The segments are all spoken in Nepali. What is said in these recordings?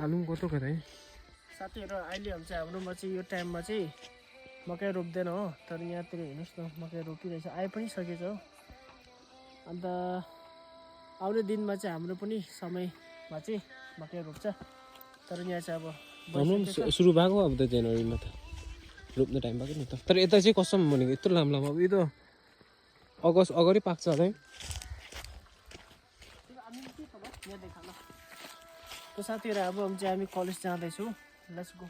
आलु पनि कस्तो खै साथीहरु अहिले हुन्छ हाम्रोमा चाहिँ यो टाइममा चाहिँ मकै रोप्दैन हो तर यहाँतिर हेर्नुस् न मकै रोपिरहेछ आइ पनि सकेछ हो अन्त आउने दिनमा चाहिँ हाम्रो पनि समयमा चाहिँ मकै रोप्छ तर यहाँ चाहिँ अब हाम्रो सुरु भएको अब त जनवरीमा त रोप्ने टाइम भएको नि त तर यता चाहिँ कसम भनेको यत्रो लामो लामो अब यो त अगस्त अगाडि पाक्छ होला है तो साथीहरु अब चाहिँ हामी कलेज जाँदैछौँ लेट्स गो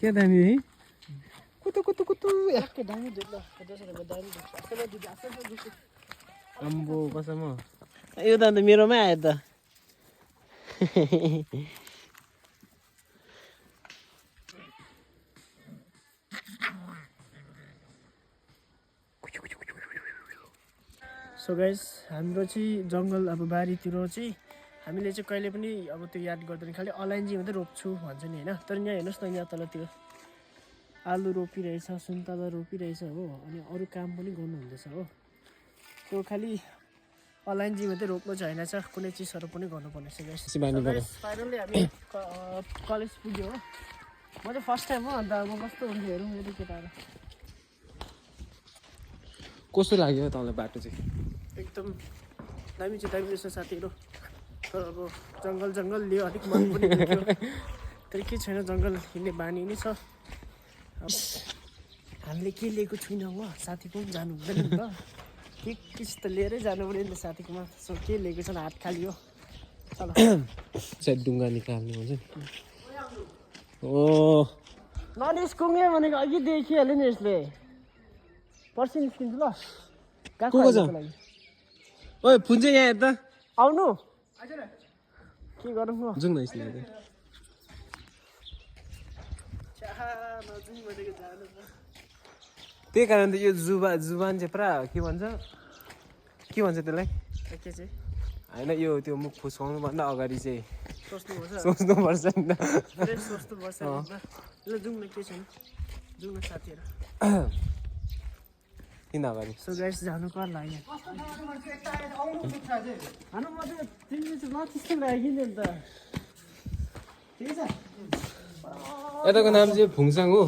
के दामी है कुतु कुतु कुतु के दामी देख्ला त्यसैले दामी देख्छ असलै दिदी असलै देख्छ अम्बो कसम यो त अन्त मेरोमै आयो त सो गाइस हाम्रो चाहिँ जङ्गल अब बारीतिर चाहिँ हामीले चाहिँ कहिले पनि अब त्यो याद गर्दैन खालि अलैँची मात्रै रोप्छु भन्छ नि होइन तर यहाँ हेर्नुहोस् न यहाँ तलतिर आलु रोपिरहेछ सुन्तला रोपिरहेछ हो अनि अरू काम पनि गर्नुहुँदैछ हो त्यो खालि अलैँची मात्रै रोप्नु चाहिँ होइन छ कुनै चिजहरू पनि गर्नुपर्ने छ गाइस फाइनली हामी कलेज पुग्यो हो म चाहिँ फर्स्ट टाइम हो अन्त म कस्तो हुन्छ हेरौँ मेरो केटाहरू कस्तो लाग्यो तपाईँलाई बाटो चाहिँ एकदम दामी चाहिँ दामी रहेछ साथीहरू तर अब जङ्गल लियो अलिक मन पनि दुख्यो तर के छैन जङ्गल हिँड्ने बानी नै छ हामीले के लिएको छैनौँ हो साथीको पनि जानु हुँदैन नि त के चिज त लिएरै जानु पऱ्यो नि त साथीकोमा सो के लिएको छैन हात खाली हो चल सायद ढुङ्गा निकाल्ने हुन्छ नि ओ ननिस्कुङ्गे भनेको अघि देखिहाल्यो नि यसले पर्सि निस्किन्छु ल को छ ओए पुन्छ यहाँ हेर त आउनु के गरौँ न जाउँ न यसले त्यही कारण त यो जुबान चाहिँ पुरा के भन्छ त्यसलाई के चाहिँ होइन यो त्यो मुख फुस्काउनुभन्दा अगाडि चाहिँ सोच्नुपर्छ नि त सोच्नुपर्छ ल जाउँ न के छैन जाउँ न साथीहरू किन अगाडि सो गाइस जानु कर लाग्यो हानु म त तिमीले चाहिँ नचिस्तो लाग्यो नि त ठिकै छ यताको नाम चाहिँ फुङसाङ हो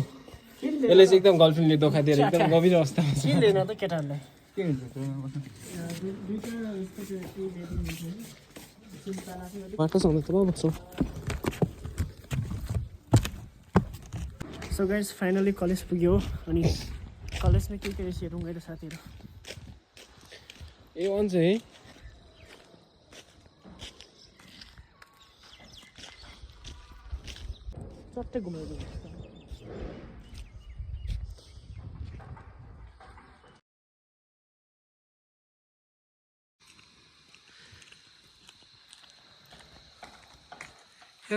यसले चाहिँ एकदम गर्लफ्रेन्डले धोका दिएर एकदम गम्भीर अवस्थामा छ के लिएन त केटाहरूलाई के हुन्छ बाटोसँग त बस्छौँ सो गाइस फाइनली कलेज पुग्यो अनि कलेजमा के रहेछ हेरौँ गएर साथीहरू ए अन्छ है चट्टै घुमाइदिनु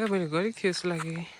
मैले गरेको थियो जस्तो लाग्यो